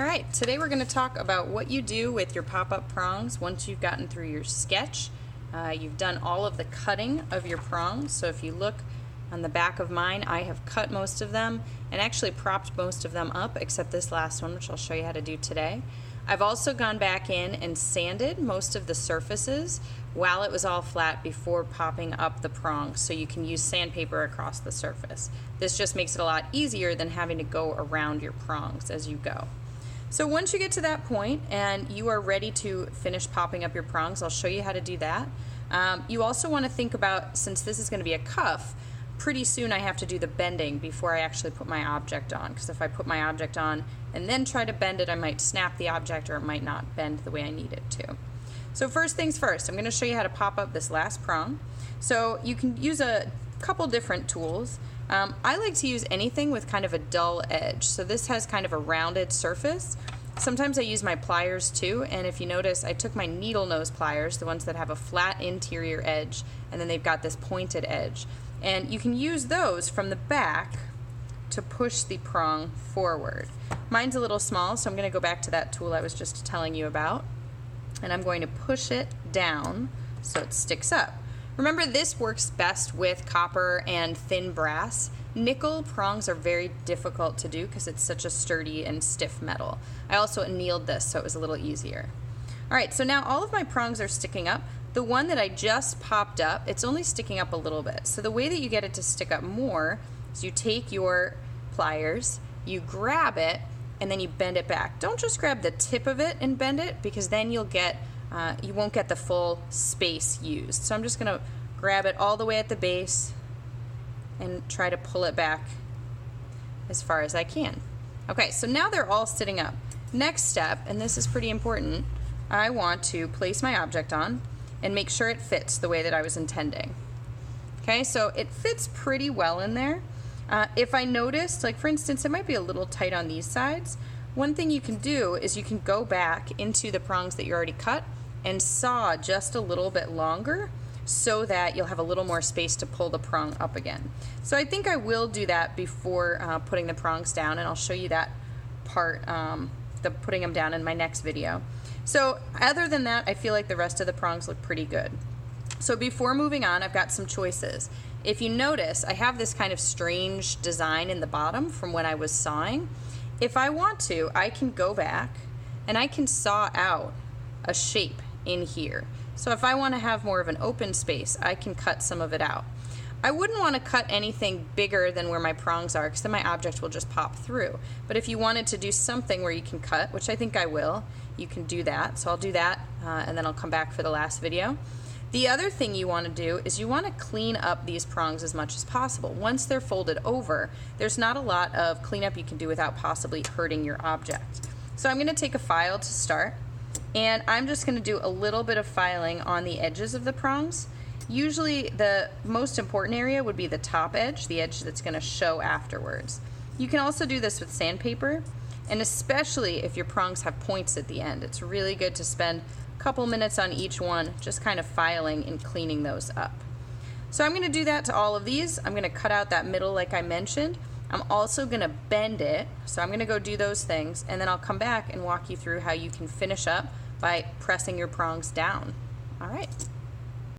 Alright, today we're going to talk about what you do with your pop-up prongs once you've gotten through your sketch. You've done all of the cutting of your prongs, so if you look on the back of mine, I have cut most of them and actually propped most of them up except this last one, which I'll show you how to do today. I've also gone back in and sanded most of the surfaces while it was all flat before popping up the prongs, so you can use sandpaper across the surface. This just makes it a lot easier than having to go around your prongs as you go. So once you get to that point and you are ready to finish popping up your prongs, I'll show you how to do that. You also want to think about, since this is going to be a cuff, pretty soon I have to do the bending before I actually put my object on, because if I put my object on and then try to bend it, I might snap the object or it might not bend the way I need it to. So first things first, I'm going to show you how to pop up this last prong. So you can use a couple different tools. I like to use anything with kind of a dull edge. So this has kind of a rounded surface. Sometimes I use my pliers too, and if you notice, I took my needle nose pliers, the ones that have a flat interior edge, and then they've got this pointed edge. And you can use those from the back to push the prong forward. Mine's a little small, so I'm going to go back to that tool I was just telling you about, and I'm going to push it down so it sticks up. Remember, this works best with copper and thin brass. Nickel prongs are very difficult to do because it's such a sturdy and stiff metal. I also annealed this so it was a little easier. Alright, so now all of my prongs are sticking up. The one that I just popped up, it's only sticking up a little bit. So the way that you get it to stick up more is you take your pliers, you grab it, and then you bend it back. Don't just grab the tip of it and bend it, because then you won't get the full space used. So I'm just going to grab it all the way at the base and try to pull it back as far as I can. Okay, so now they're all sitting up. Next step, and this is pretty important, I want to place my object on and make sure it fits the way that I was intending. Okay, so it fits pretty well in there. If I noticed, like for instance, it might be a little tight on these sides, one thing you can do is you can go back into the prongs that you already cut and saw just a little bit longer so that you'll have a little more space to pull the prong up again. So I think I will do that before putting the prongs down, and I'll show you that part, the putting them down, in my next video. So other than that, I feel like the rest of the prongs look pretty good. So before moving on, I've got some choices. If you notice, I have this kind of strange design in the bottom from when I was sawing. If I want to, I can go back and I can saw out a shape in here. So if I want to have more of an open space, I can cut some of it out. I wouldn't want to cut anything bigger than where my prongs are, because then my object will just pop through. But if you wanted to do something where you can cut, which I think I will, you can do that. So I'll do that and then I'll come back for the last video. The other thing you want to do is you want to clean up these prongs as much as possible. Once they're folded over, there's not a lot of cleanup you can do without possibly hurting your object. So I'm going to take a file to start, and I'm just going to do a little bit of filing on the edges of the prongs. Usually the most important area would be the top edge, the edge that's going to show afterwards. You can also do this with sandpaper, and especially if your prongs have points at the end. It's really good to spend a couple minutes on each one just kind of filing and cleaning those up. So I'm going to do that to all of these. I'm going to cut out that middle like I mentioned. I'm also going to bend it, so I'm going to go do those things, and then I'll come back and walk you through how you can finish up by pressing your prongs down. All right.